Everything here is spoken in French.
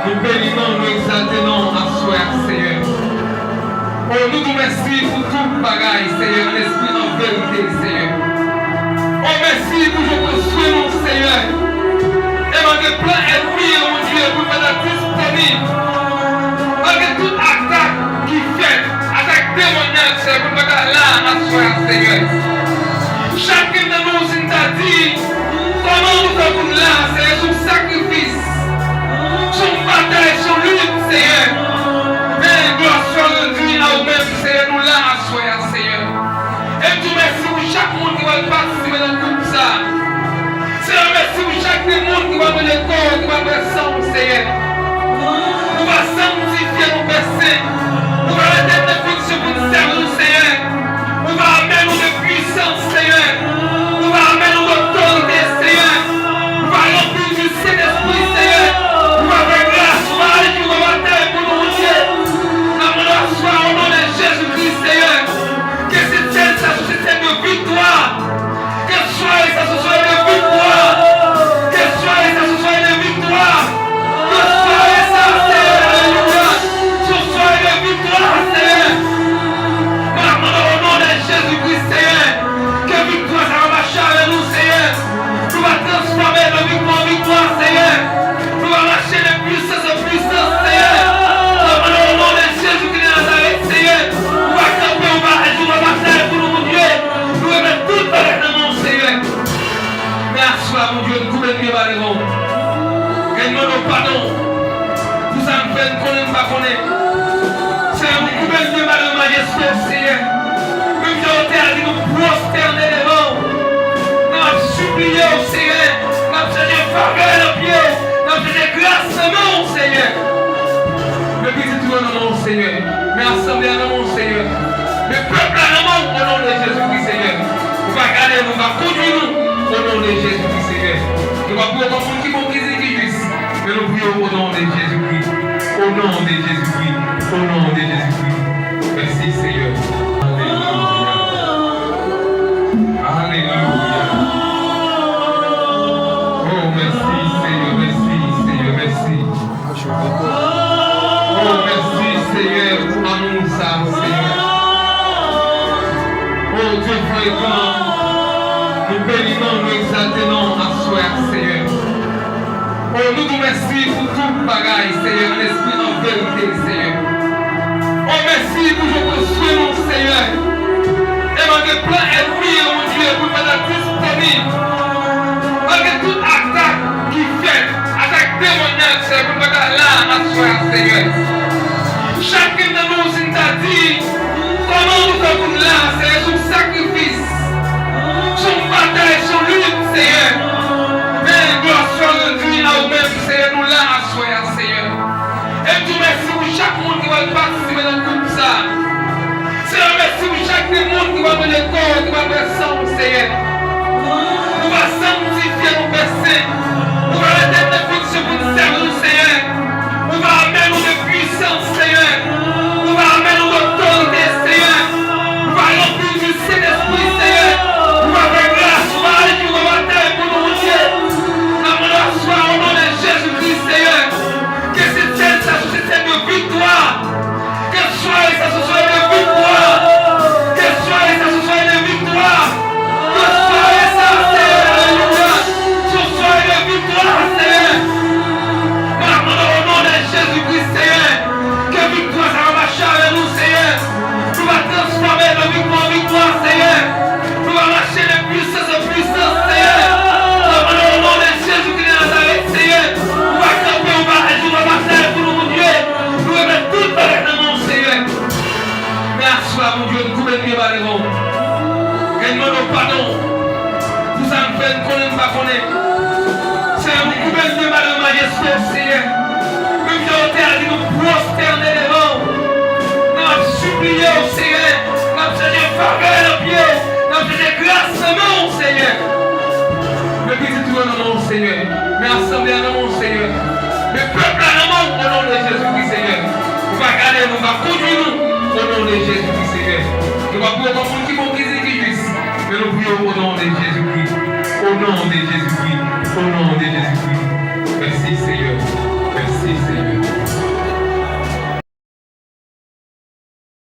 Nous bénissons, nous exaltons à soi, Seigneur. Oh, nous nous remercions pour tout bagaille, Seigneur, l'esprit en vérité, Seigneur. Oh, merci pour je construis, mon Seigneur. Et malgré plein ennemi, mon Dieu, pour mettre disponible. Malgré toute attaque qui fait, attaque démoniaque, Seigneur, pour mettre là à soi, Seigneur. Chacun de nous, il t'a dit, comment nous sommes là, Seigneur, son sacrifice. Son bataille, son lutte, Seigneur. Mais gloire soit rendue à vous-même, Seigneur, nous là à soi, Seieur. Et tout merci pour chaque monde qui va participer dans le groupe ça. Seigneur, merci pour chaque monde qui va donner le corps, qui va faire sang, Seigneur. Nous va sanctifier nos personnes. Nous va arrêter de fonction pour nous servir, Seigneur. Nous va amener nos de puissance, Seigneur. Nous va amener nos d'autorité, Seigneur. Nous va remplir du Saint-Esprit, Seigneur. Nous va faire grâce, nous va aller du bataille pour nous, Dieu. Nous soit au nom de Jésus-Christ, Seigneur. Que cette scène, ça soit de victoire. Que ce soit de victoire. Que ce soit de victoire. Que ce soit ça, Seigneur. Alléluia. Que ce soit de victoire, Seigneur. Au nom de Jésus-Christ, Seigneur. Que victoire, ça va marcher avec nous, Seigneur. Nous va transformer de victoire en victoire, Seigneur. Nous va marcher de puissance en puissance, Seigneur. Au nom de Jésus-Christ de Nazareth, Seigneur. Nous va camper, on va agir, on va batailler pour nous, mon Dieu. Nous va mettre tout avec le nom, Seigneur. Merci à mon Dieu, nous coupons les ballons. Et nous nous pardon. Nous sommes faits qu'on n'aime pas connaître. Seigneur, nous coupons les ballons, majesté, Seigneur. Même si on t'a dit, nous prosterner devant. Nous avons supplié au Seigneur. Nous avons cherché faveur dans le pied. Nous avons cherché grâce au nom, Seigneur. Le petit tout au nom, Seigneur. Mais assemblée à nom, Seigneur. Le peuple à nom, au nom de Jésus-Christ, Seigneur. Nous va garder, nous va conduire nous au nom de Jésus-Christ, Seigneur. Nous va prier pour monde qui vont briser qui juste. Mais nous prions au nom de Jésus-Christ. Au nom de Jésus-Christ. Au nom de Jésus-Christ. Merci, Seigneur. Alléluia. Oh, merci, Seigneur, merci, Seigneur, merci. Oh, merci, Seigneur, pour l'amour, ça, Seigneur. Oh, Dieu fréquent, nous bénissons, nous exaltons à soi, Seigneur. Oh, nous nous remercions pour tout bagaille, Seigneur, l'esprit en vérité, Seigneur. Oh, merci pour je construis, mon Seigneur. Et malgré plein ennemi, mon Dieu, pour mettre disponible. Malgré toute attaque qui fait, attaque démoniaque, Seigneur, pour mettre là à soi, Seigneur. Chacun de nous, il t'a dit, comment nous sommes là, Seigneur, son sacrifice, son bataille, son lutte, Seigneur. Mais gloire soit rendue à vous-même, Seigneur, nous là à soi, Seigneur. Et tout merci pour chaque monde qui va participer dans le groupe ça. Seigneur, merci pour chaque monde qui va donner le corps, qui va faire sang, Seigneur. Nous va sanctifier nos personnes. Nous va arrêter de fonction pour nous servir, Seigneur. Nous va amener nos de puissance, Seigneur. Nous va amener nos d'autorité, Seigneur. Nous va remplir du Saint-Esprit, Seigneur. Nous va faire grâce, nous va aller du bataille pour nous, Dieu. Nous soit au nom de Jésus-Christ, Seigneur. Que cette scène, ça soit une scène de victoire. Que ce soit de victoire. Que ce soit de victoire. Que ce soit ça, Seigneur. Alléluia. Que ce soit de victoire, Seigneur. Au nom de Jésus-Christ, Seigneur. Que victoire, ça va marcher avec nous, Seigneur. Nous va transformer de victoire en victoire, Seigneur. Nous va marcher de puissance en puissance, Seigneur. Au nom de Jésus-Christ de Nazareth, Seigneur. Nous va camper, on va agir, on va batailler pour nous, mon Dieu. Nous va mettre tout avec le nom, Seigneur. Merci à mon Dieu, nous coupons les ballons. Et nous nous pardon. Nous sommes faits qu'on n'aime pas connaître. Seigneur, nous coupons les ballons, majesté, Seigneur. Même si on t'a dit, nous prosterner devant. Nous avons supplié au Seigneur. Nous avons cherché faveur dans le pied. Nous avons cherché grâce. rassemblement, Seigneur. Le petit tout en nom, Seigneur. Mais assemblée en nom, Seigneur. Le peuple en nom, au nom de Jésus-Christ, Seigneur. Nous va garder, nous va conduire nous, au nom de Jésus-Christ, Seigneur. Nous va prier pour monde qui vont qui juste. Mais nous prions au nom de Jésus-Christ. Au nom de Jésus-Christ. Au nom